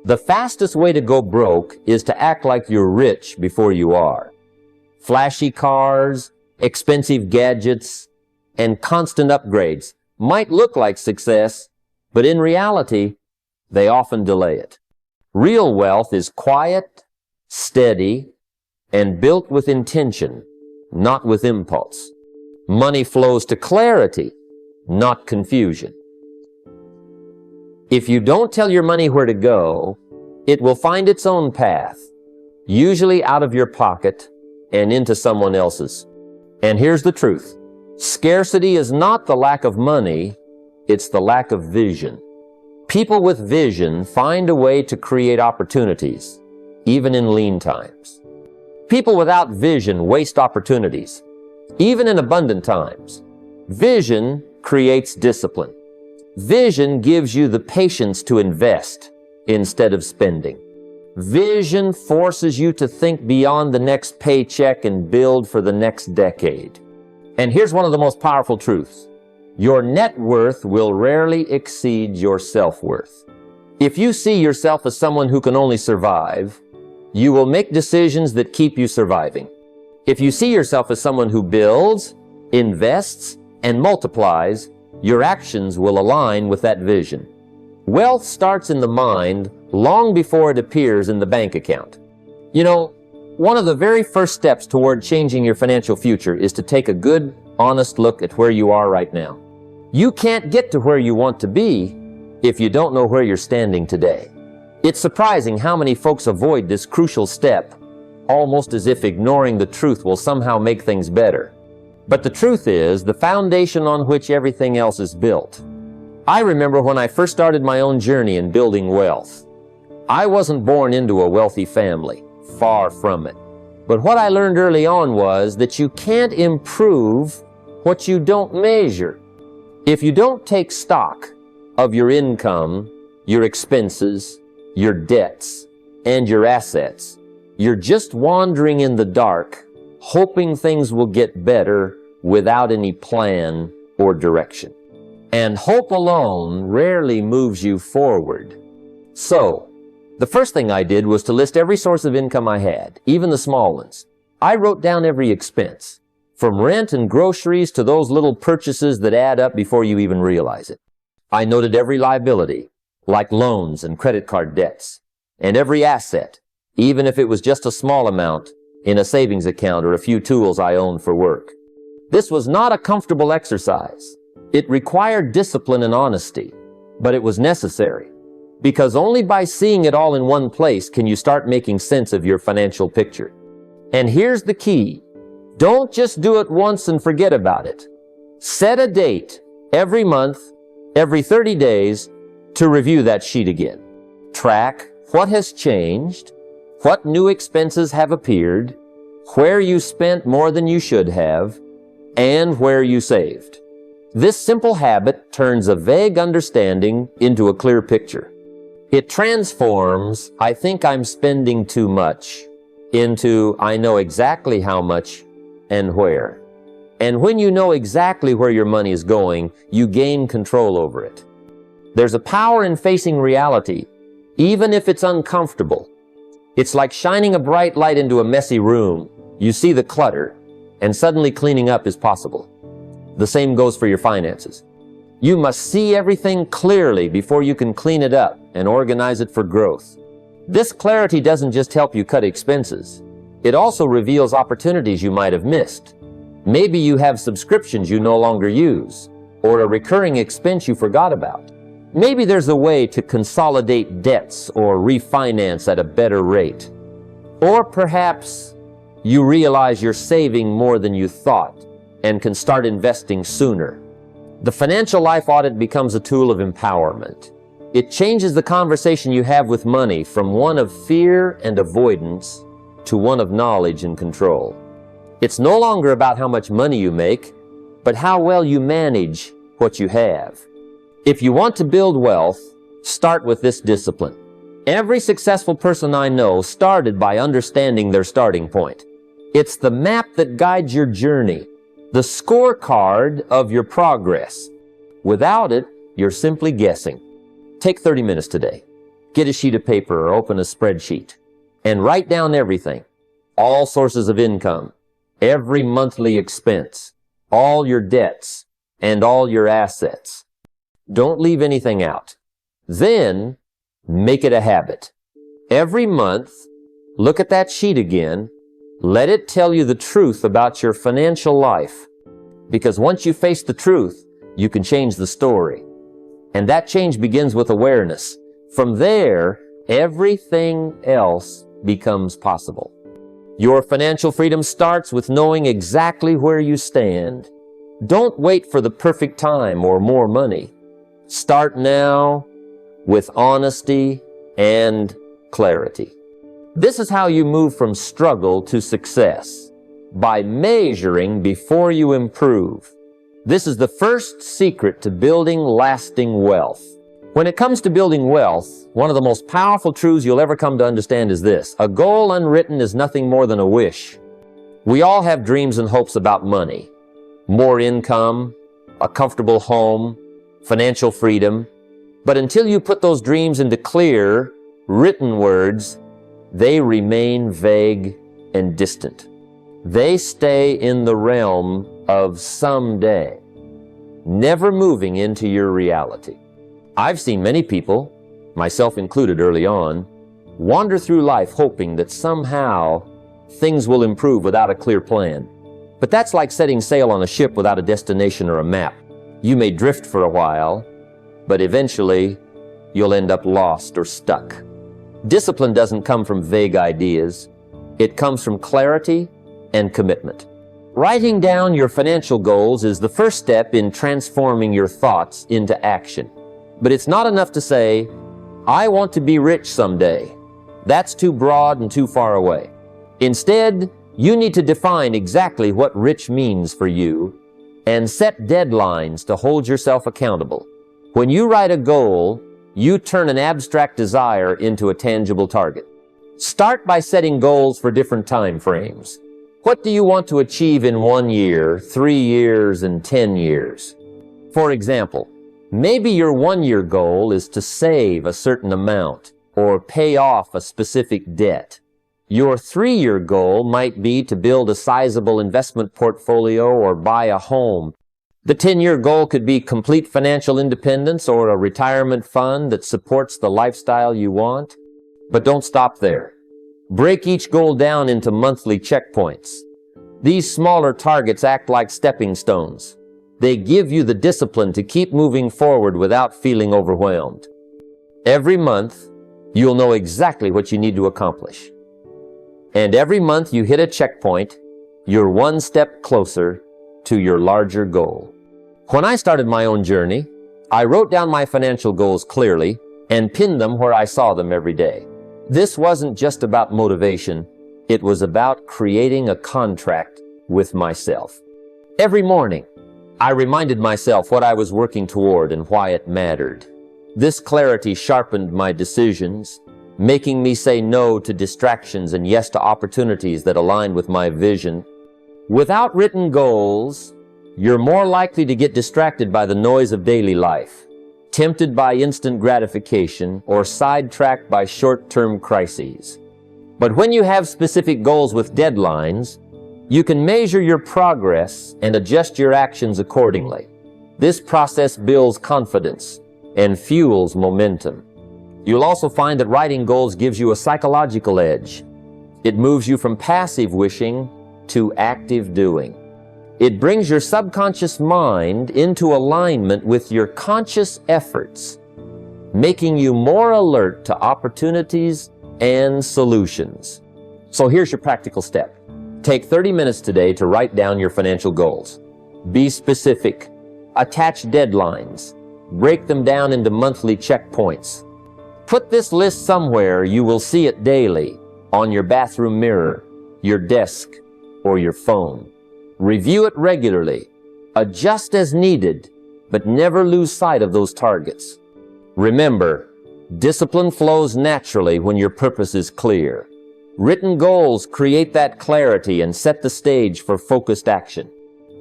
The fastest way to go broke is to act like you're rich before you are. Flashy cars, expensive gadgets, and constant upgrades might look like success, but in reality, they often delay it. Real wealth is quiet, steady, and built with intention, not with impulse. Money flows to clarity, not confusion. If you don't tell your money where to go, it will find its own path, usually out of your pocket and into someone else's. And here's the truth. Scarcity is not the lack of money, it's the lack of vision. People with vision find a way to create opportunities, even in lean times. People without vision waste opportunities, even in abundant times. Vision creates discipline. Vision gives you the patience to invest instead of spending. Vision forces you to think beyond the next paycheck and build for the next decade. And here's one of the most powerful truths. Your net worth will rarely exceed your self-worth. If you see yourself as someone who can only survive, you will make decisions that keep you surviving. If you see yourself as someone who builds, invests, and multiplies, your actions will align with that vision. Wealth starts in the mind long before it appears in the bank account. You know, one of the very first steps toward changing your financial future is to take a good, honest look at where you are right now. You can't get to where you want to be if you don't know where you're standing today. It's surprising how many folks avoid this crucial step, almost as if ignoring the truth will somehow make things better. But the truth is the foundation on which everything else is built. I remember when I first started my own journey in building wealth. I wasn't born into a wealthy family, far from it. But what I learned early on was that you can't improve what you don't measure. If you don't take stock of your income, your expenses, your debts, and your assets, you're just wandering in the dark, hoping things will get better without any plan or direction. And hope alone rarely moves you forward. So, the first thing I did was to list every source of income I had, even the small ones. I wrote down every expense, from rent and groceries to those little purchases that add up before you even realize it. I noted every liability, like loans and credit card debts, and every asset, even if it was just a small amount, in a savings account or a few tools I owned for work. This was not a comfortable exercise. It required discipline and honesty, but it was necessary, because only by seeing it all in one place can you start making sense of your financial picture. And here's the key. Don't just do it once and forget about it. Set a date every month, every 30 days, to review that sheet again. Track what has changed, what new expenses have appeared, where you spent more than you should have, and where you saved. This simple habit turns a vague understanding into a clear picture. It transforms, "I think I'm spending too much," into, "I know exactly how much and where." And when you know exactly where your money is going, you gain control over it. There's a power in facing reality, even if it's uncomfortable. It's like shining a bright light into a messy room. You see the clutter, and suddenly cleaning up is possible. The same goes for your finances. You must see everything clearly before you can clean it up and organize it for growth. This clarity doesn't just help you cut expenses. It also reveals opportunities you might have missed. Maybe you have subscriptions you no longer use, or a recurring expense you forgot about. Maybe there's a way to consolidate debts or refinance at a better rate. Or perhaps you realize you're saving more than you thought and can start investing sooner. The financial life audit becomes a tool of empowerment. It changes the conversation you have with money from one of fear and avoidance to one of knowledge and control. It's no longer about how much money you make, but how well you manage what you have. If you want to build wealth, start with this discipline. Every successful person I know started by understanding their starting point. It's the map that guides your journey, the scorecard of your progress. Without it, you're simply guessing. Take 30 minutes today. Get a sheet of paper or open a spreadsheet and write down everything, all sources of income, every monthly expense, all your debts, and all your assets. Don't leave anything out. Then, make it a habit. Every month, look at that sheet again. Let it tell you the truth about your financial life. Because once you face the truth, you can change the story. And that change begins with awareness. From there, everything else becomes possible. Your financial freedom starts with knowing exactly where you stand. Don't wait for the perfect time or more money. Start now with honesty and clarity. This is how you move from struggle to success, by measuring before you improve. This is the first secret to building lasting wealth. When it comes to building wealth, one of the most powerful truths you'll ever come to understand is this: a goal unwritten is nothing more than a wish. We all have dreams and hopes about money, more income, a comfortable home, financial freedom. But until you put those dreams into clear, written words, they remain vague and distant. They stay in the realm of someday, never moving into your reality. I've seen many people, myself included early on, wander through life hoping that somehow things will improve without a clear plan. But that's like setting sail on a ship without a destination or a map. You may drift for a while, but eventually you'll end up lost or stuck. Discipline doesn't come from vague ideas. It comes from clarity and commitment. Writing down your financial goals is the first step in transforming your thoughts into action. But it's not enough to say, I want to be rich someday. That's too broad and too far away. Instead, you need to define exactly what rich means for you and set deadlines to hold yourself accountable. When you write a goal, you turn an abstract desire into a tangible target. Start by setting goals for different time frames. What do you want to achieve in 1 year, 3 years, and 10 years? For example, maybe your 1-year goal is to save a certain amount or pay off a specific debt. Your 3-year goal might be to build a sizable investment portfolio or buy a home. The 10-year goal could be complete financial independence or a retirement fund that supports the lifestyle you want. But don't stop there. Break each goal down into monthly checkpoints. These smaller targets act like stepping stones. They give you the discipline to keep moving forward without feeling overwhelmed. Every month, you'll know exactly what you need to accomplish. And every month you hit a checkpoint, you're one step closer to your larger goal. When I started my own journey, I wrote down my financial goals clearly and pinned them where I saw them every day. This wasn't just about motivation. It was about creating a contract with myself. Every morning, I reminded myself what I was working toward and why it mattered. This clarity sharpened my decisions, making me say no to distractions and yes to opportunities that align with my vision. Without written goals, you're more likely to get distracted by the noise of daily life, tempted by instant gratification, or sidetracked by short-term crises. But when you have specific goals with deadlines, you can measure your progress and adjust your actions accordingly. This process builds confidence and fuels momentum. You'll also find that writing goals gives you a psychological edge. It moves you from passive wishing to active doing. It brings your subconscious mind into alignment with your conscious efforts, making you more alert to opportunities and solutions. So here's your practical step. Take 30 minutes today to write down your financial goals. Be specific. Attach deadlines. Break them down into monthly checkpoints. Put this list somewhere you will see it daily, on your bathroom mirror, your desk, or your phone. Review it regularly. Adjust as needed, but never lose sight of those targets. Remember, discipline flows naturally when your purpose is clear. Written goals create that clarity and set the stage for focused action.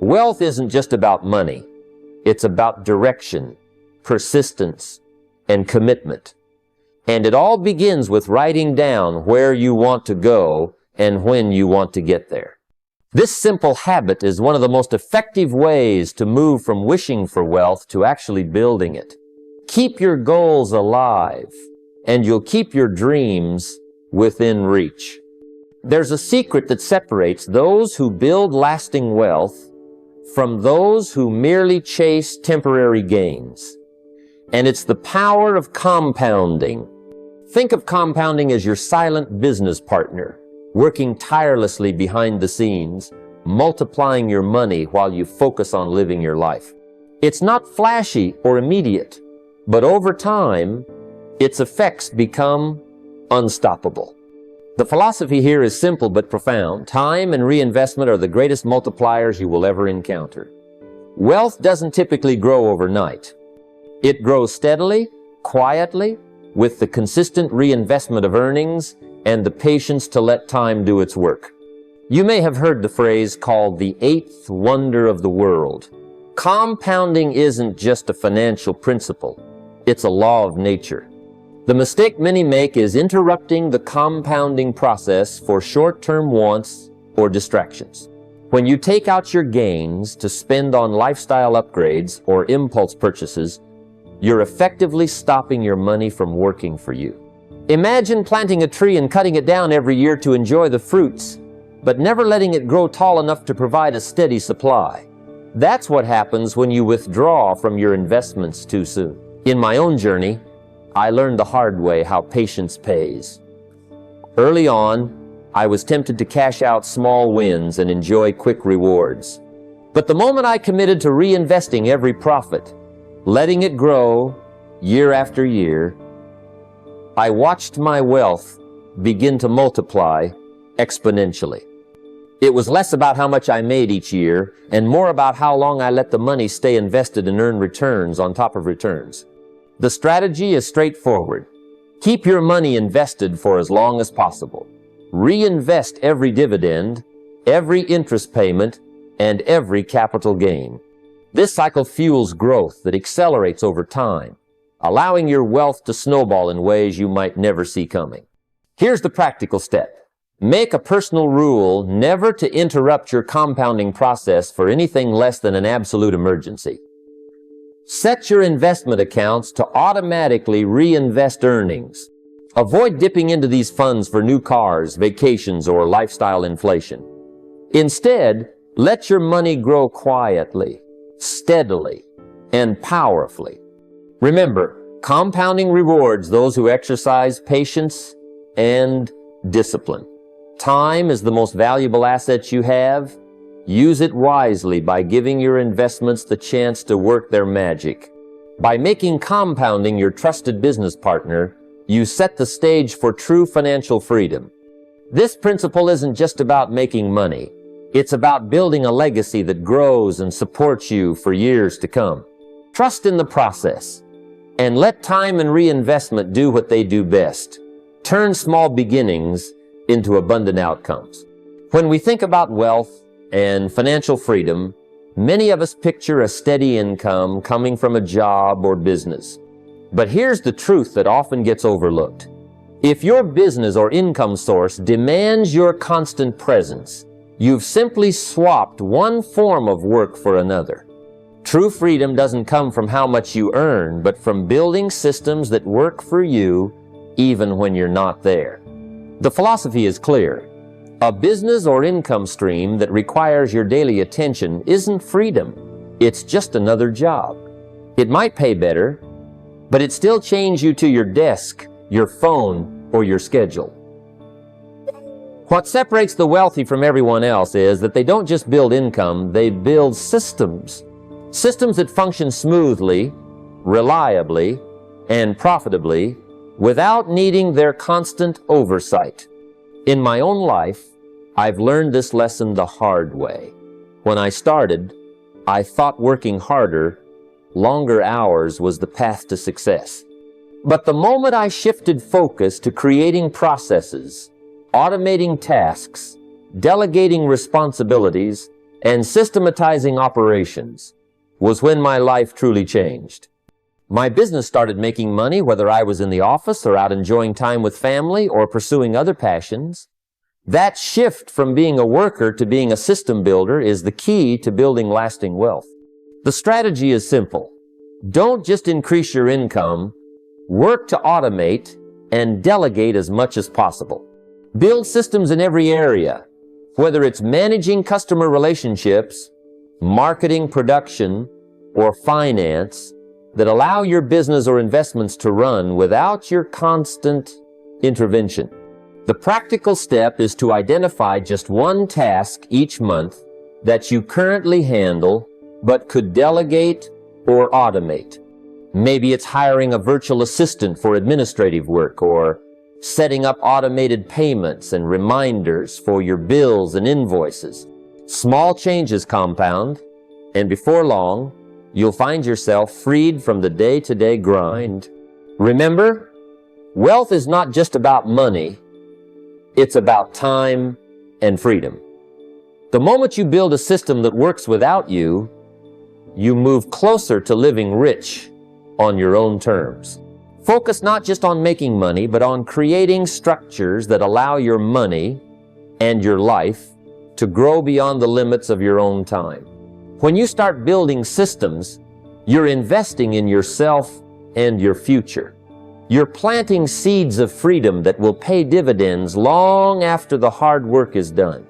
Wealth isn't just about money. It's about direction, persistence, and commitment. And it all begins with writing down where you want to go and when you want to get there. This simple habit is one of the most effective ways to move from wishing for wealth to actually building it. Keep your goals alive, and you'll keep your dreams within reach. There's a secret that separates those who build lasting wealth from those who merely chase temporary gains. And it's the power of compounding. Think of compounding as your silent business partner, working tirelessly behind the scenes, multiplying your money while you focus on living your life. It's not flashy or immediate, but over time, its effects become unstoppable. The philosophy here is simple but profound. Time and reinvestment are the greatest multipliers you will ever encounter. Wealth doesn't typically grow overnight. It grows steadily, quietly, with the consistent reinvestment of earnings and the patience to let time do its work. You may have heard the phrase called the eighth wonder of the world. Compounding isn't just a financial principle. It's a law of nature. The mistake many make is interrupting the compounding process for short-term wants or distractions. When you take out your gains to spend on lifestyle upgrades or impulse purchases, you're effectively stopping your money from working for you. Imagine planting a tree and cutting it down every year to enjoy the fruits, but never letting it grow tall enough to provide a steady supply. That's what happens when you withdraw from your investments too soon. In my own journey, I learned the hard way how patience pays. Early on, I was tempted to cash out small wins and enjoy quick rewards. But the moment I committed to reinvesting every profit, letting it grow year after year, I watched my wealth begin to multiply exponentially. It was less about how much I made each year and more about how long I let the money stay invested and earn returns on top of returns. The strategy is straightforward. Keep your money invested for as long as possible. Reinvest every dividend, every interest payment, and every capital gain. This cycle fuels growth that accelerates over time, allowing your wealth to snowball in ways you might never see coming. Here's the practical step. Make a personal rule never to interrupt your compounding process for anything less than an absolute emergency. Set your investment accounts to automatically reinvest earnings. Avoid dipping into these funds for new cars, vacations, or lifestyle inflation. Instead, let your money grow quietly, steadily, and powerfully. Remember, compounding rewards those who exercise patience and discipline. Time is the most valuable asset you have. Use it wisely by giving your investments the chance to work their magic. By making compounding your trusted business partner, you set the stage for true financial freedom. This principle isn't just about making money. It's about building a legacy that grows and supports you for years to come. Trust in the process and let time and reinvestment do what they do best. Turn small beginnings into abundant outcomes. When we think about wealth and financial freedom, many of us picture a steady income coming from a job or business. But here's the truth that often gets overlooked. If your business or income source demands your constant presence, you've simply swapped one form of work for another. True freedom doesn't come from how much you earn, but from building systems that work for you even when you're not there. The philosophy is clear. A business or income stream that requires your daily attention isn't freedom. It's just another job. It might pay better, but it still chains you to your desk, your phone, or your schedule. What separates the wealthy from everyone else is that they don't just build income, they build systems. Systems that function smoothly, reliably, and profitably without needing their constant oversight. In my own life, I've learned this lesson the hard way. When I started, I thought working harder, longer hours was the path to success. But the moment I shifted focus to creating processes, automating tasks, delegating responsibilities, and systematizing operations, was when my life truly changed. My business started making money whether I was in the office or out enjoying time with family or pursuing other passions. That shift from being a worker to being a system builder is the key to building lasting wealth. The strategy is simple. Don't just increase your income, work to automate and delegate as much as possible. Build systems in every area, whether it's managing customer relationships, marketing, production, or finance, that allow your business or investments to run without your constant intervention. The practical step is to identify just one task each month that you currently handle but could delegate or automate. Maybe it's hiring a virtual assistant for administrative work or setting up automated payments and reminders for your bills and invoices. Small changes compound, and before long, you'll find yourself freed from the day-to-day grind. Remember, wealth is not just about money, it's about time and freedom. The moment you build a system that works without you, you move closer to living rich on your own terms. Focus not just on making money, but on creating structures that allow your money and your life to grow beyond the limits of your own time. When you start building systems, you're investing in yourself and your future. You're planting seeds of freedom that will pay dividends long after the hard work is done.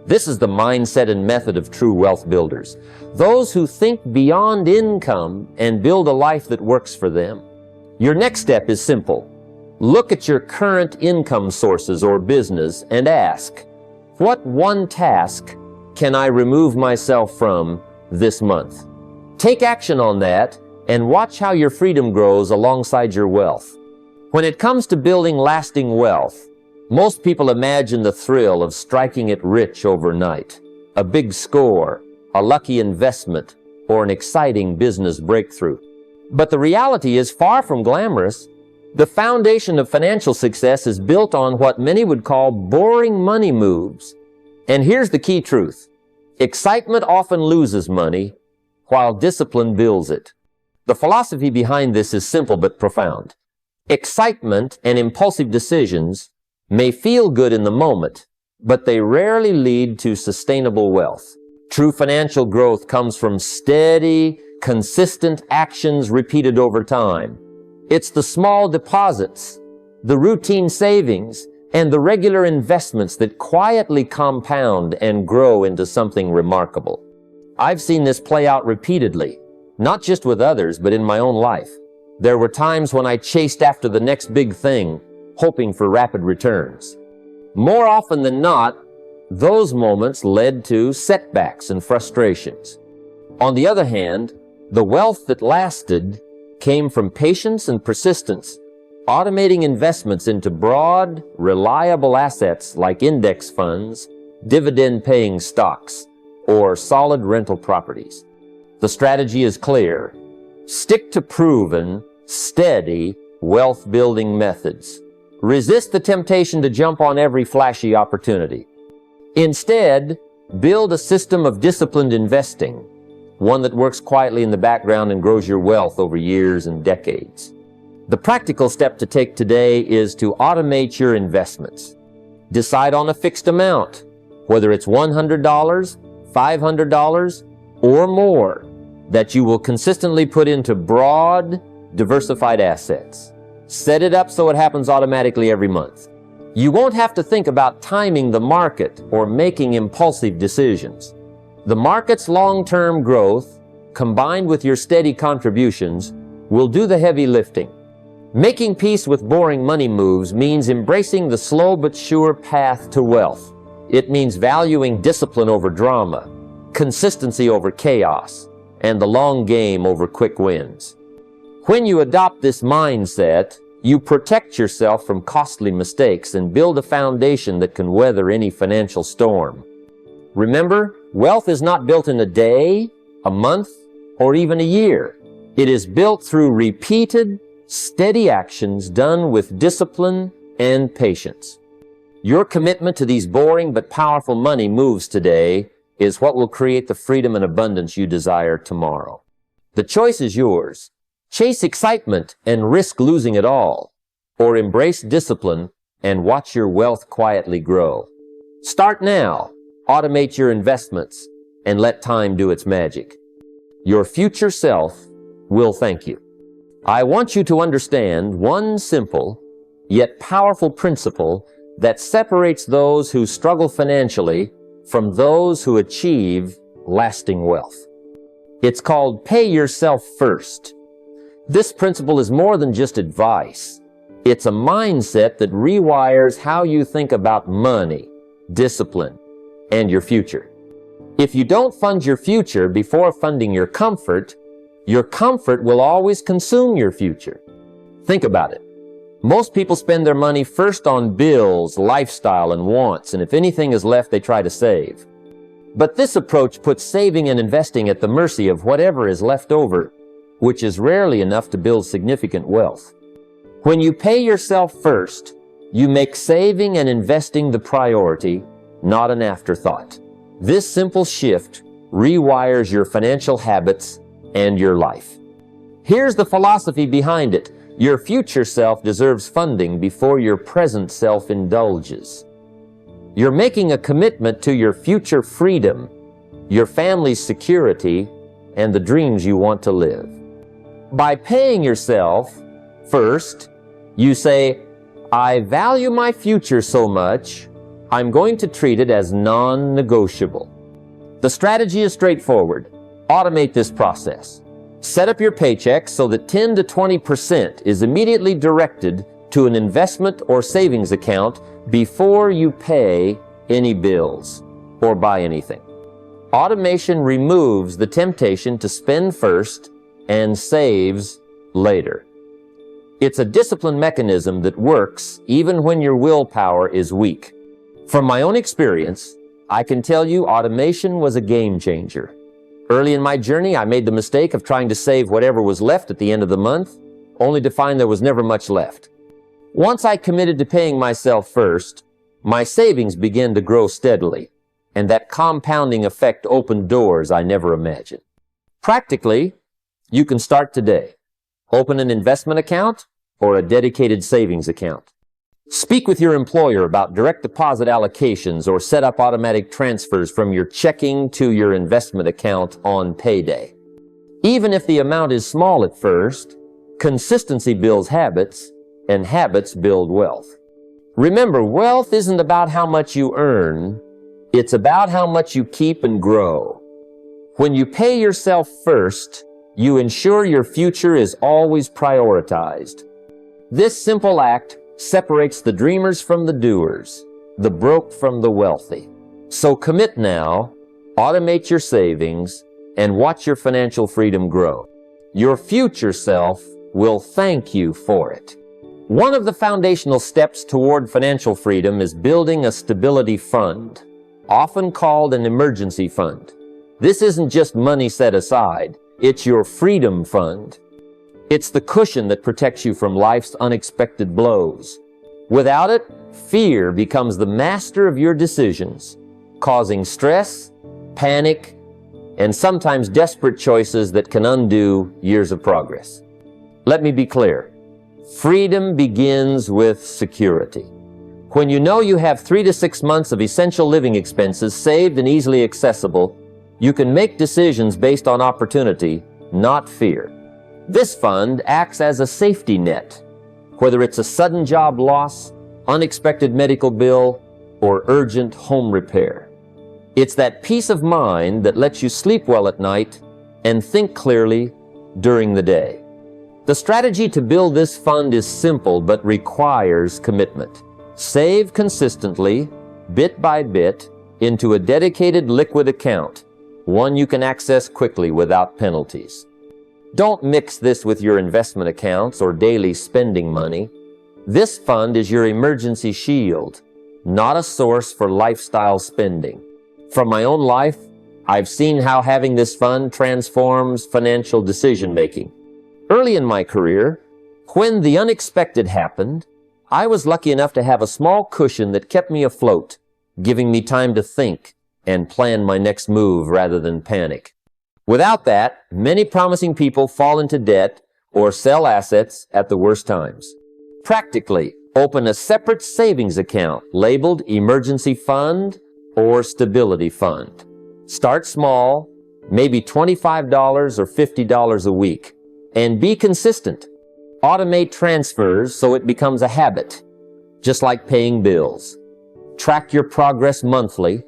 This is the mindset and method of true wealth builders. Those who think beyond income and build a life that works for them. Your next step is simple. Look at your current income sources or business and ask, what one task can I remove myself from this month? Take action on that and watch how your freedom grows alongside your wealth. When it comes to building lasting wealth, most people imagine the thrill of striking it rich overnight, a big score, a lucky investment, or an exciting business breakthrough. But the reality is far from glamorous. The foundation of financial success is built on what many would call boring money moves. And here's the key truth. Excitement often loses money, while discipline builds it. The philosophy behind this is simple but profound. Excitement and impulsive decisions may feel good in the moment, but they rarely lead to sustainable wealth. True financial growth comes from steady, consistent actions repeated over time. It's the small deposits, the routine savings, and the regular investments that quietly compound and grow into something remarkable. I've seen this play out repeatedly, not just with others, but in my own life. There were times when I chased after the next big thing, hoping for rapid returns. More often than not, those moments led to setbacks and frustrations. On the other hand, the wealth that lasted came from patience and persistence, automating investments into broad, reliable assets like index funds, dividend-paying stocks, or solid rental properties. The strategy is clear. Stick to proven, steady, wealth-building methods. Resist the temptation to jump on every flashy opportunity. Instead, build a system of disciplined investing, one that works quietly in the background and grows your wealth over years and decades. The practical step to take today is to automate your investments. Decide on a fixed amount, whether it's $100, $500, or more, that you will consistently put into broad, diversified assets. Set it up so it happens automatically every month. You won't have to think about timing the market or making impulsive decisions. The market's long-term growth, combined with your steady contributions, will do the heavy lifting. Making peace with boring money moves means embracing the slow but sure path to wealth. It means valuing discipline over drama, consistency over chaos, and the long game over quick wins. When you adopt this mindset, you protect yourself from costly mistakes and build a foundation that can weather any financial storm. Remember, wealth is not built in a day, a month, or even a year. It is built through repeated, steady actions done with discipline and patience. Your commitment to these boring but powerful money moves today is what will create the freedom and abundance you desire tomorrow. The choice is yours. Chase excitement and risk losing it all, or embrace discipline and watch your wealth quietly grow. Start now, automate your investments, and let time do its magic. Your future self will thank you. I want you to understand one simple yet powerful principle that separates those who struggle financially from those who achieve lasting wealth. It's called pay yourself first. This principle is more than just advice. It's a mindset that rewires how you think about money, discipline, and your future. If you don't fund your future before funding your comfort will always consume your future. Think about it. Most people spend their money first on bills, lifestyle, and wants, and if anything is left, they try to save. But this approach puts saving and investing at the mercy of whatever is left over, which is rarely enough to build significant wealth. When you pay yourself first, you make saving and investing the priority, not an afterthought. This simple shift rewires your financial habits and your life. Here's the philosophy behind it. Your future self deserves funding before your present self indulges. You're making a commitment to your future freedom, your family's security, and the dreams you want to live. By paying yourself first, you say, I value my future so much, I'm going to treat it as non-negotiable. The strategy is straightforward. Automate this process. Set up your paycheck so that 10 to 20% is immediately directed to an investment or savings account before you pay any bills or buy anything. Automation removes the temptation to spend first and saves later. It's a discipline mechanism that works even when your willpower is weak. From my own experience, I can tell you automation was a game changer. Early in my journey, I made the mistake of trying to save whatever was left at the end of the month, only to find there was never much left. Once I committed to paying myself first, my savings began to grow steadily, and that compounding effect opened doors I never imagined. Practically, you can start today. Open an investment account or a dedicated savings account. Speak with your employer about direct deposit allocations or set up automatic transfers from your checking to your investment account on payday. Even if the amount is small at first, consistency builds habits, and habits build wealth. Remember, wealth isn't about how much you earn, it's about how much you keep and grow. When you pay yourself first, you ensure your future is always prioritized. This simple act separates the dreamers from the doers, the broke from the wealthy. So commit now, automate your savings, and watch your financial freedom grow. Your future self will thank you for it. One of the foundational steps toward financial freedom is building a stability fund, often called an emergency fund. This isn't just money set aside, it's your freedom fund. It's the cushion that protects you from life's unexpected blows. Without it, fear becomes the master of your decisions, causing stress, panic, and sometimes desperate choices that can undo years of progress. Let me be clear. Freedom begins with security. When you know you have 3 to 6 months of essential living expenses saved and easily accessible, you can make decisions based on opportunity, not fear. This fund acts as a safety net, whether it's a sudden job loss, unexpected medical bill, or urgent home repair. It's that peace of mind that lets you sleep well at night and think clearly during the day. The strategy to build this fund is simple but requires commitment. Save consistently, bit by bit, into a dedicated liquid account, one you can access quickly without penalties. Don't mix this with your investment accounts or daily spending money. This fund is your emergency shield, not a source for lifestyle spending. From my own life, I've seen how having this fund transforms financial decision-making. Early in my career, when the unexpected happened, I was lucky enough to have a small cushion that kept me afloat, giving me time to think and plan my next move rather than panic. Without that, many promising people fall into debt or sell assets at the worst times. Practically, open a separate savings account labeled emergency fund or stability fund. Start small, maybe $25 or $50 a week, and be consistent. Automate transfers so it becomes a habit, just like paying bills. Track your progress monthly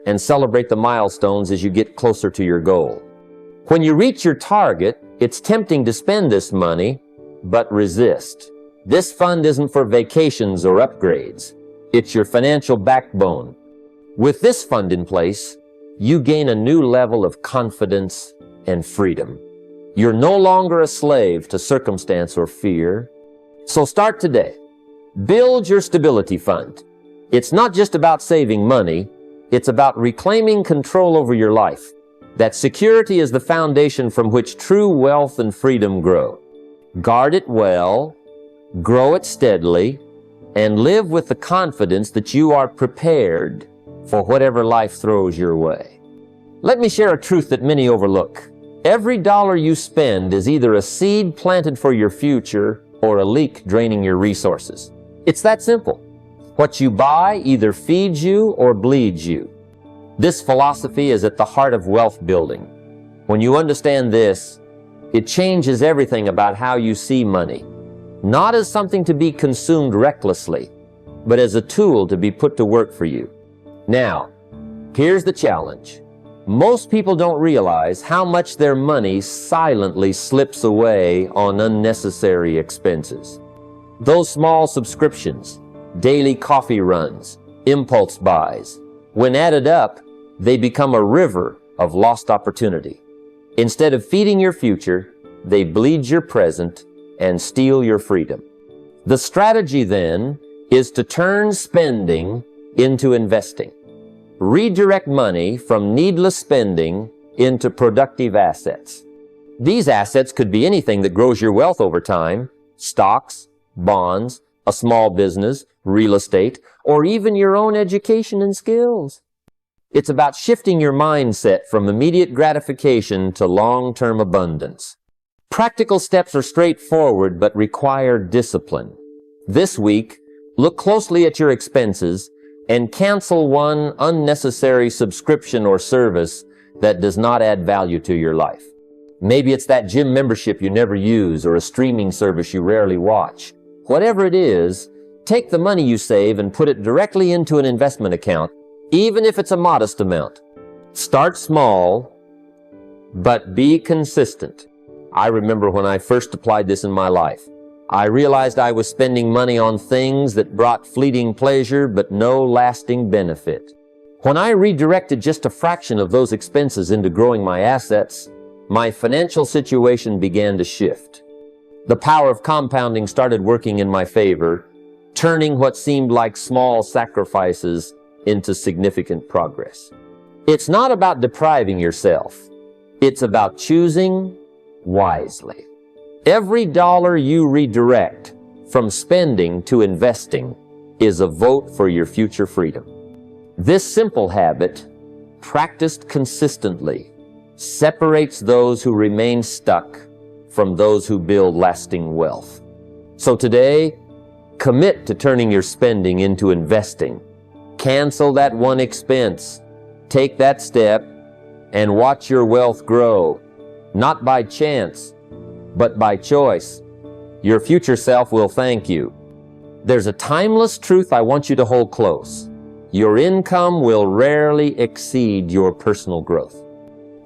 and celebrate the milestones as you get closer to your goal. When you reach your target, it's tempting to spend this money, but resist. This fund isn't for vacations or upgrades. It's your financial backbone. With this fund in place, you gain a new level of confidence and freedom. You're no longer a slave to circumstance or fear. So start today. Build your stability fund. It's not just about saving money, it's about reclaiming control over your life. That security is the foundation from which true wealth and freedom grow. Guard it well, grow it steadily, and live with the confidence that you are prepared for whatever life throws your way. Let me share a truth that many overlook. Every dollar you spend is either a seed planted for your future or a leak draining your resources. It's that simple. What you buy either feeds you or bleeds you. This philosophy is at the heart of wealth building. When you understand this, it changes everything about how you see money. Not as something to be consumed recklessly, but as a tool to be put to work for you. Now, here's the challenge. Most people don't realize how much their money silently slips away on unnecessary expenses. Those small subscriptions, daily coffee runs, impulse buys, when added up, they become a river of lost opportunity. Instead of feeding your future, they bleed your present and steal your freedom. The strategy then is to turn spending into investing. Redirect money from needless spending into productive assets. These assets could be anything that grows your wealth over time: stocks, bonds, a small business, real estate, or even your own education and skills. It's about shifting your mindset from immediate gratification to long-term abundance. Practical steps are straightforward but require discipline. This week, look closely at your expenses and cancel one unnecessary subscription or service that does not add value to your life. Maybe it's that gym membership you never use or a streaming service you rarely watch. Whatever it is, take the money you save and put it directly into an investment account, even if it's a modest amount. Start small, but be consistent. I remember when I first applied this in my life. I realized I was spending money on things that brought fleeting pleasure but no lasting benefit. When I redirected just a fraction of those expenses into growing my assets, my financial situation began to shift. The power of compounding started working in my favor, turning what seemed like small sacrifices into significant progress. It's not about depriving yourself. It's about choosing wisely. Every dollar you redirect from spending to investing is a vote for your future freedom. This simple habit, practiced consistently, separates those who remain stuck from those who build lasting wealth. So today, commit to turning your spending into investing. Cancel that one expense. Take that step and watch your wealth grow, not by chance, but by choice. Your future self will thank you. There's a timeless truth I want you to hold close. Your income will rarely exceed your personal growth.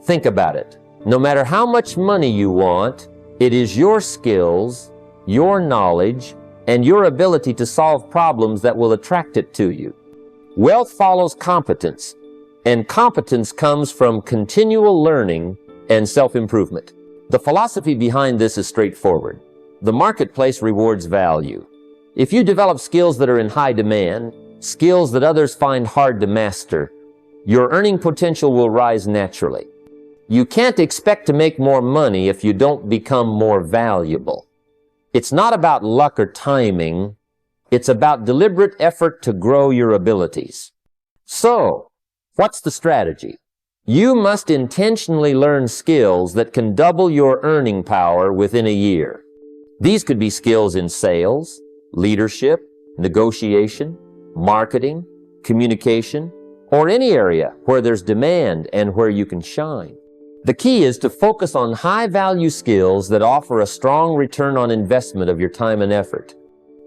Think about it. No matter how much money you want, it is your skills, your knowledge, and your ability to solve problems that will attract it to you. Wealth follows competence, and competence comes from continual learning and self-improvement. The philosophy behind this is straightforward. The marketplace rewards value. If you develop skills that are in high demand, skills that others find hard to master, your earning potential will rise naturally. You can't expect to make more money if you don't become more valuable. It's not about luck or timing. It's about deliberate effort to grow your abilities. So, what's the strategy? You must intentionally learn skills that can double your earning power within a year. These could be skills in sales, leadership, negotiation, marketing, communication, or any area where there's demand and where you can shine. The key is to focus on high-value skills that offer a strong return on investment of your time and effort.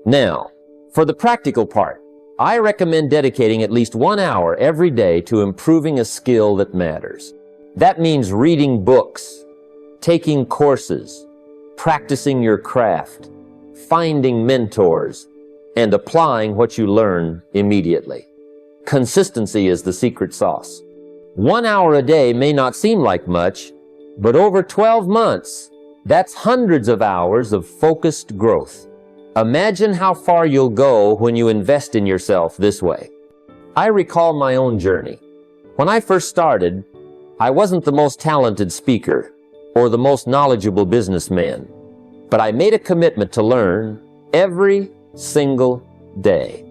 Now, for the practical part, I recommend dedicating at least 1 hour every day to improving a skill that matters. That means reading books, taking courses, practicing your craft, finding mentors, and applying what you learn immediately. Consistency is the secret sauce. 1 hour a day may not seem like much, but over 12 months, that's hundreds of hours of focused growth. Imagine how far you'll go when you invest in yourself this way. I recall my own journey. When I first started, I wasn't the most talented speaker or the most knowledgeable businessman, but I made a commitment to learn every single day.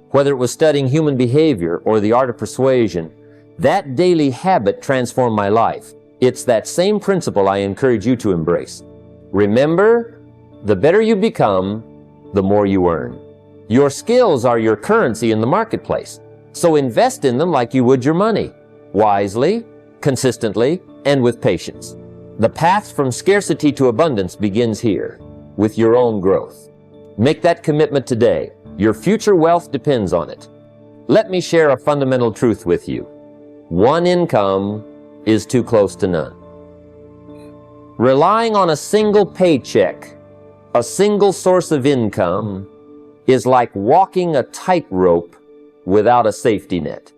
Whether it was studying human behavior or the art of persuasion, that daily habit transformed my life. It's that same principle I encourage you to embrace. Remember, the better you become, the more you earn. Your skills are your currency in the marketplace, so invest in them like you would your money, wisely, consistently, and with patience. The path from scarcity to abundance begins here, with your own growth. Make that commitment today. Your future wealth depends on it. Let me share a fundamental truth with you. One income is too close to none. Relying on a single paycheck, a single source of income, is like walking a tightrope without a safety net.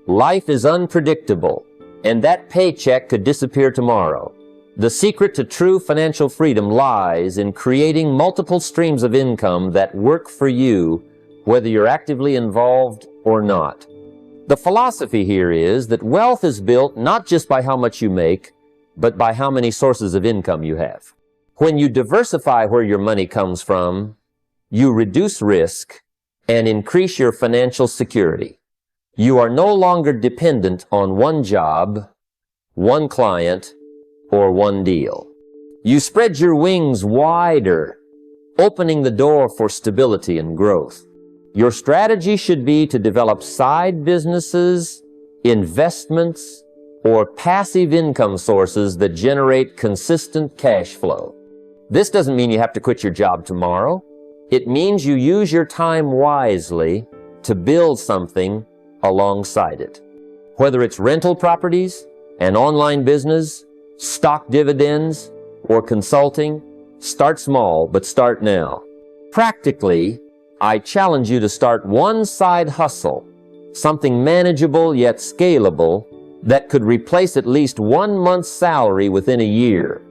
Life is unpredictable, and that paycheck could disappear tomorrow. The secret to true financial freedom lies in creating multiple streams of income that work for you, whether you're actively involved or not. The philosophy here is that wealth is built not just by how much you make, but by how many sources of income you have. When you diversify where your money comes from, you reduce risk and increase your financial security. You are no longer dependent on one job, one client, or one deal. You spread your wings wider, opening the door for stability and growth. Your strategy should be to develop side businesses, investments, or passive income sources that generate consistent cash flow. This doesn't mean you have to quit your job tomorrow. It means you use your time wisely to build something alongside it. Whether it's rental properties, an online business, stock dividends, or consulting, start small, but start now. Practically, I challenge you to start one side hustle, something manageable yet scalable that could replace at least 1 month's salary within a year.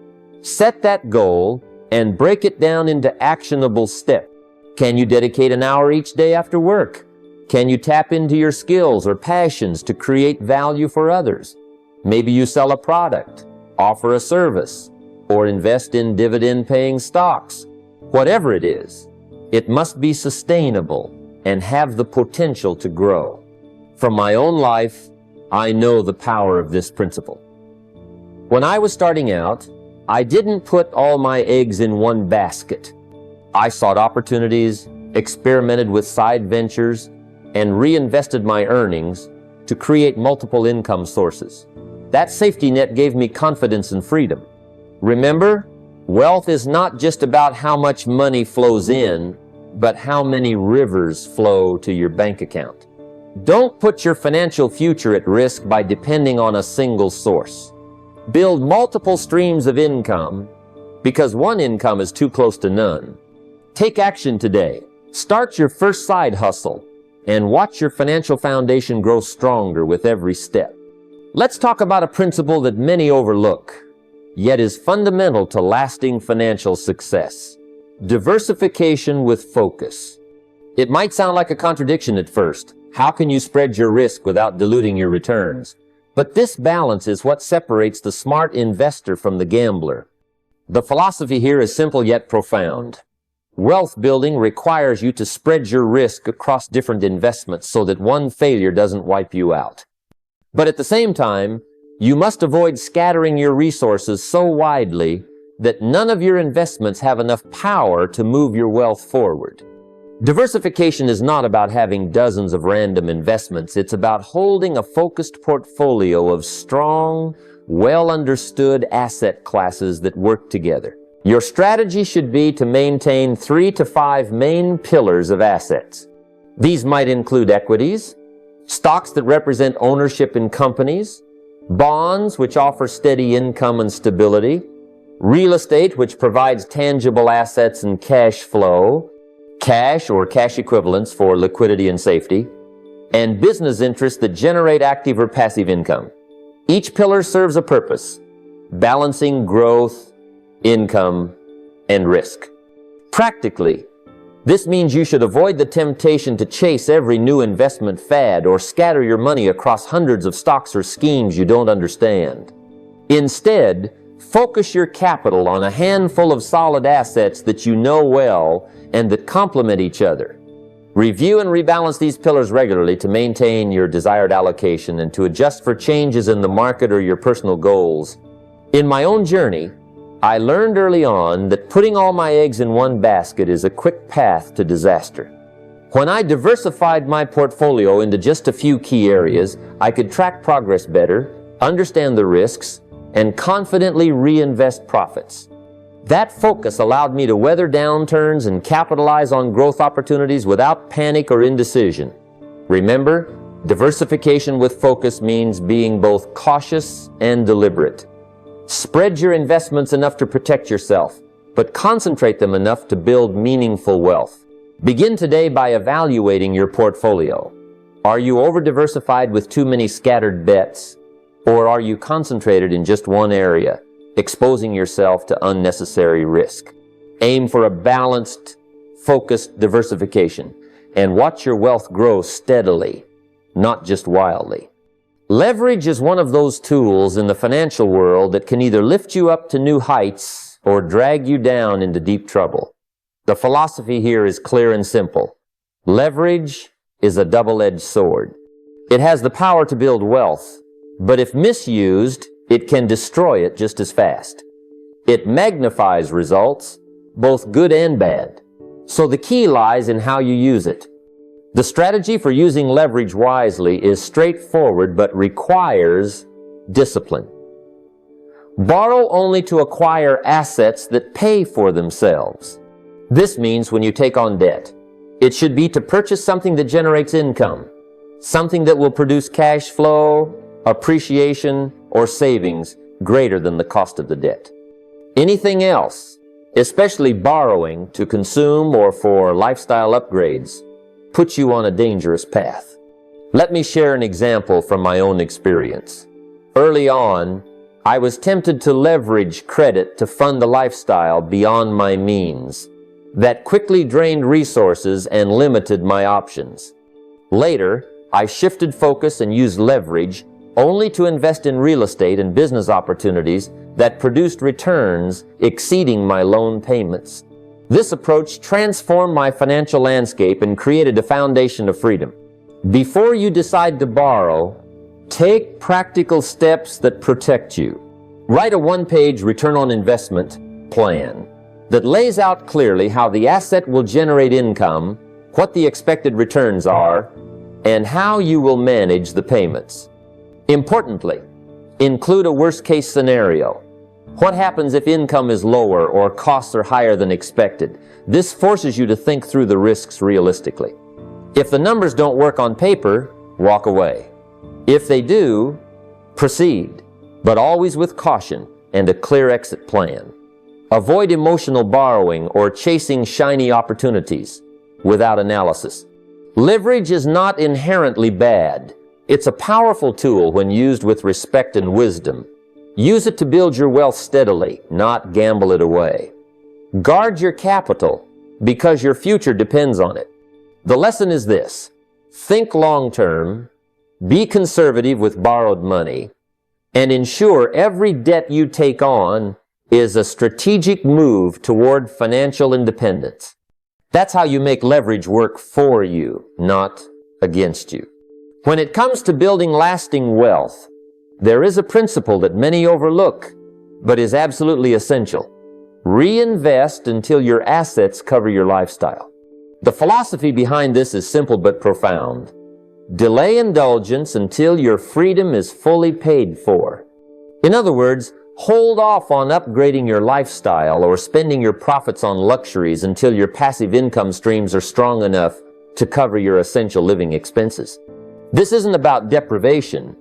Set that goal and break it down into actionable steps. Can you dedicate an hour each day after work? Can you tap into your skills or passions to create value for others? Maybe you sell a product, offer a service, or invest in dividend-paying stocks. Whatever it is, it must be sustainable and have the potential to grow. From my own life, I know the power of this principle. When I was starting out, I didn't put all my eggs in one basket. I sought opportunities, experimented with side ventures, and reinvested my earnings to create multiple income sources. That safety net gave me confidence and freedom. Remember, wealth is not just about how much money flows in, but how many rivers flow to your bank account. Don't put your financial future at risk by depending on a single source. Build multiple streams of income because one income is too close to none. Take action today. Start your first side hustle and watch your financial foundation grow stronger with every step. Let's talk about a principle that many overlook, yet is fundamental to lasting financial success. Diversification with focus. It might sound like a contradiction at first. How can you spread your risk without diluting your returns? But this balance is what separates the smart investor from the gambler. The philosophy here is simple yet profound. Wealth building requires you to spread your risk across different investments so that one failure doesn't wipe you out. But at the same time, you must avoid scattering your resources so widely that none of your investments have enough power to move your wealth forward. Diversification is not about having dozens of random investments. It's about holding a focused portfolio of strong, well-understood asset classes that work together. Your strategy should be to maintain 3 to 5 main pillars of assets. These might include equities, stocks that represent ownership in companies, bonds which offer steady income and stability, real estate which provides tangible assets and cash flow, cash or cash equivalents for liquidity and safety, and business interests that generate active or passive income. Each pillar serves a purpose, balancing growth, income, and risk. Practically, this means you should avoid the temptation to chase every new investment fad or scatter your money across hundreds of stocks or schemes you don't understand. Instead, focus your capital on a handful of solid assets that you know well and that complement each other. Review and rebalance these pillars regularly to maintain your desired allocation and to adjust for changes in the market or your personal goals. In my own journey, I learned early on that putting all my eggs in one basket is a quick path to disaster. When I diversified my portfolio into just a few key areas, I could track progress better, understand the risks, and confidently reinvest profits. That focus allowed me to weather downturns and capitalize on growth opportunities without panic or indecision. Remember, diversification with focus means being both cautious and deliberate. Spread your investments enough to protect yourself, but concentrate them enough to build meaningful wealth. Begin today by evaluating your portfolio. Are you over-diversified with too many scattered bets, or are you concentrated in just one area, exposing yourself to unnecessary risk? Aim for a balanced, focused diversification and watch your wealth grow steadily, not just wildly. Leverage is one of those tools in the financial world that can either lift you up to new heights or drag you down into deep trouble. The philosophy here is clear and simple. Leverage is a double-edged sword. It has the power to build wealth, but if misused, it can destroy it just as fast. It magnifies results, both good and bad. So the key lies in how you use it. The strategy for using leverage wisely is straightforward but requires discipline. Borrow only to acquire assets that pay for themselves. This means when you take on debt, it should be to purchase something that generates income, something that will produce cash flow, appreciation, or savings greater than the cost of the debt. Anything else, especially borrowing to consume or for lifestyle upgrades, puts you on a dangerous path. Let me share an example from my own experience. Early on, I was tempted to leverage credit to fund a lifestyle beyond my means. That quickly drained resources and limited my options. Later, I shifted focus and used leverage only to invest in real estate and business opportunities that produced returns exceeding my loan payments. This approach transformed my financial landscape and created a foundation of freedom. Before you decide to borrow, take practical steps that protect you. Write a one-page return on investment plan that lays out clearly how the asset will generate income, what the expected returns are, and how you will manage the payments. Importantly, include a worst-case scenario. What happens if income is lower or costs are higher than expected? This forces you to think through the risks realistically. If the numbers don't work on paper, walk away. If they do, proceed, but always with caution and a clear exit plan. Avoid emotional borrowing or chasing shiny opportunities without analysis. Leverage is not inherently bad. It's a powerful tool when used with respect and wisdom. Use it to build your wealth steadily, not gamble it away. Guard your capital because your future depends on it. The lesson is this: think long-term, be conservative with borrowed money, and ensure every debt you take on is a strategic move toward financial independence. That's how you make leverage work for you, not against you. When it comes to building lasting wealth, there is a principle that many overlook, but is absolutely essential. Reinvest until your assets cover your lifestyle. The philosophy behind this is simple but profound. Delay indulgence until your freedom is fully paid for. In other words, hold off on upgrading your lifestyle or spending your profits on luxuries until your passive income streams are strong enough to cover your essential living expenses. This isn't about deprivation.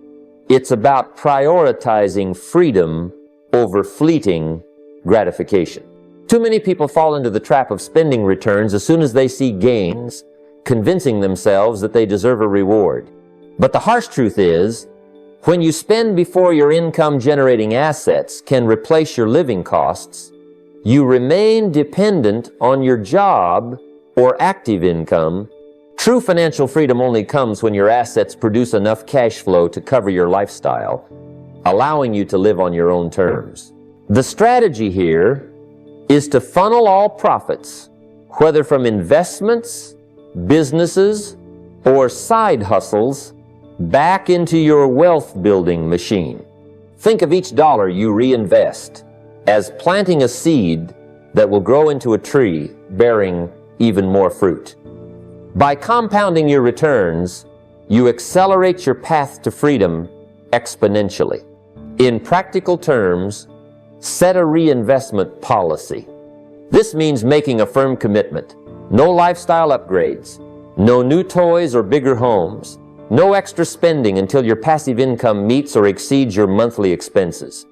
It's about prioritizing freedom over fleeting gratification. Too many people fall into the trap of spending returns as soon as they see gains, convincing themselves that they deserve a reward. But the harsh truth is, when you spend before your income-generating assets can replace your living costs, you remain dependent on your job or active income. True financial freedom only comes when your assets produce enough cash flow to cover your lifestyle, allowing you to live on your own terms. The strategy here is to funnel all profits, whether from investments, businesses, or side hustles, back into your wealth-building machine. Think of each dollar you reinvest as planting a seed that will grow into a tree bearing even more fruit. By compounding your returns, you accelerate your path to freedom exponentially. In practical terms, set a reinvestment policy. This means making a firm commitment. No lifestyle upgrades, no new toys or bigger homes, no extra spending until your passive income meets or exceeds your monthly expenses.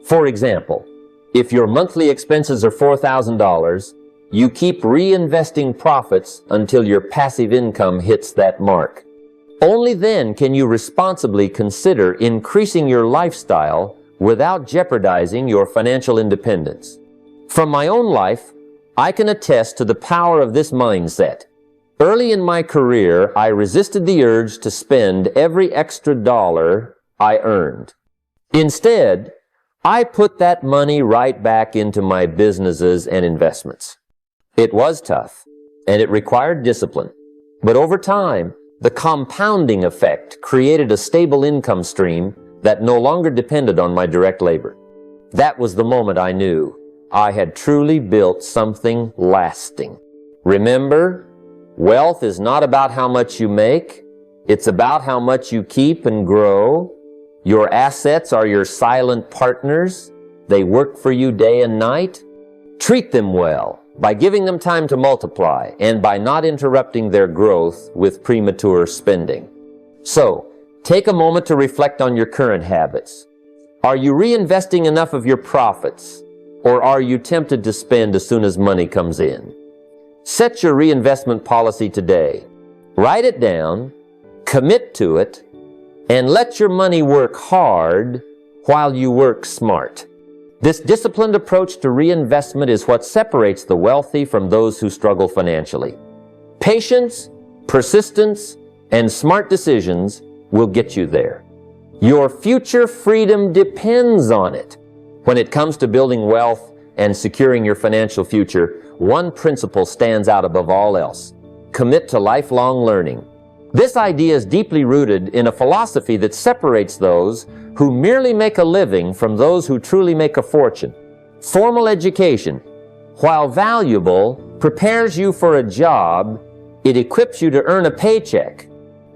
For example, if your monthly expenses are $4,000, you keep reinvesting profits until your passive income hits that mark. Only then can you responsibly consider increasing your lifestyle without jeopardizing your financial independence. From my own life, I can attest to the power of this mindset. Early in my career, I resisted the urge to spend every extra dollar I earned. Instead, I put that money right back into my businesses and investments. It was tough, and it required discipline. But over time, the compounding effect created a stable income stream that no longer depended on my direct labor. That was the moment I knew I had truly built something lasting. Remember, wealth is not about how much you make. It's about how much you keep and grow. Your assets are your silent partners. They work for you day and night. Treat them well by giving them time to multiply and by not interrupting their growth with premature spending. So, take a moment to reflect on your current habits. Are you reinvesting enough of your profits, or are you tempted to spend as soon as money comes in? Set your reinvestment policy today. Write it down, commit to it, and let your money work hard while you work smart. This disciplined approach to reinvestment is what separates the wealthy from those who struggle financially. Patience, persistence, and smart decisions will get you there. Your future freedom depends on it. When it comes to building wealth and securing your financial future, one principle stands out above all else. Commit to lifelong learning. This idea is deeply rooted in a philosophy that separates those who merely make a living from those who truly make a fortune. Formal education, while valuable, prepares you for a job. It equips you to earn a paycheck.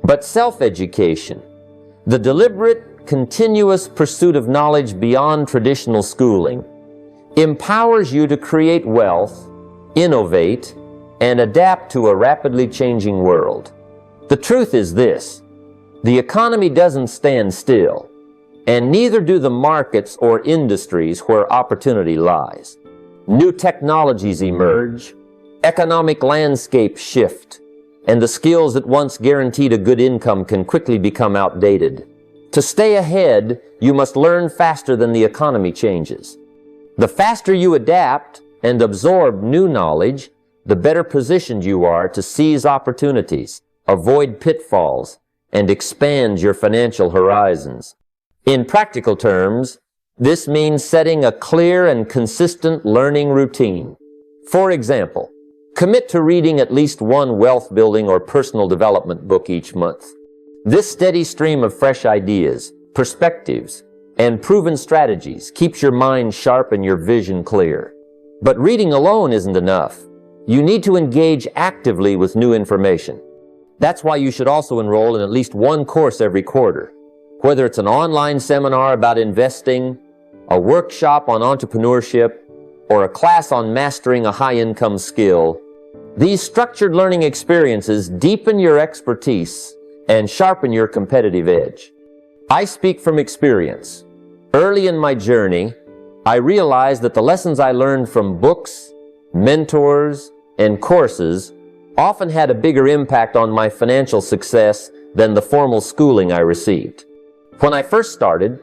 But self-education, the deliberate, continuous pursuit of knowledge beyond traditional schooling, empowers you to create wealth, innovate, and adapt to a rapidly changing world. The truth is this: the economy doesn't stand still, and neither do the markets or industries where opportunity lies. New technologies emerge, economic landscapes shift, and the skills that once guaranteed a good income can quickly become outdated. To stay ahead, you must learn faster than the economy changes. The faster you adapt and absorb new knowledge, the better positioned you are to seize opportunities, avoid pitfalls, and expand your financial horizons. In practical terms, this means setting a clear and consistent learning routine. For example, commit to reading at least one wealth-building or personal development book each month. This steady stream of fresh ideas, perspectives, and proven strategies keeps your mind sharp and your vision clear. But reading alone isn't enough. You need to engage actively with new information. That's why you should also enroll in at least one course every quarter. Whether it's an online seminar about investing, a workshop on entrepreneurship, or a class on mastering a high-income skill, these structured learning experiences deepen your expertise and sharpen your competitive edge. I speak from experience. Early in my journey, I realized that the lessons I learned from books, mentors, and courses often had a bigger impact on my financial success than the formal schooling I received. When I first started,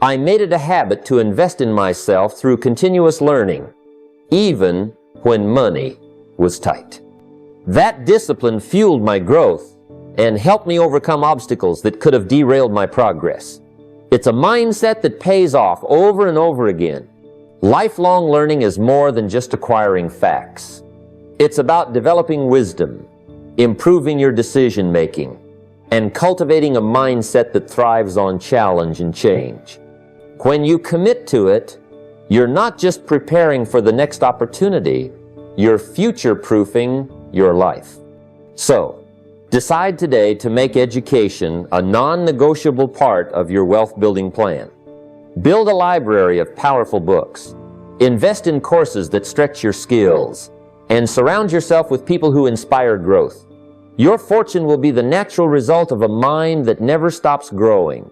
I made it a habit to invest in myself through continuous learning, even when money was tight. That discipline fueled my growth and helped me overcome obstacles that could have derailed my progress. It's a mindset that pays off over and over again. Lifelong learning is more than just acquiring facts. It's about developing wisdom, improving your decision-making, and cultivating a mindset that thrives on challenge and change. When you commit to it, you're not just preparing for the next opportunity, you're future-proofing your life. So, decide today to make education a non-negotiable part of your wealth-building plan. Build a library of powerful books. Invest in courses that stretch your skills, and surround yourself with people who inspire growth. Your fortune will be the natural result of a mind that never stops growing.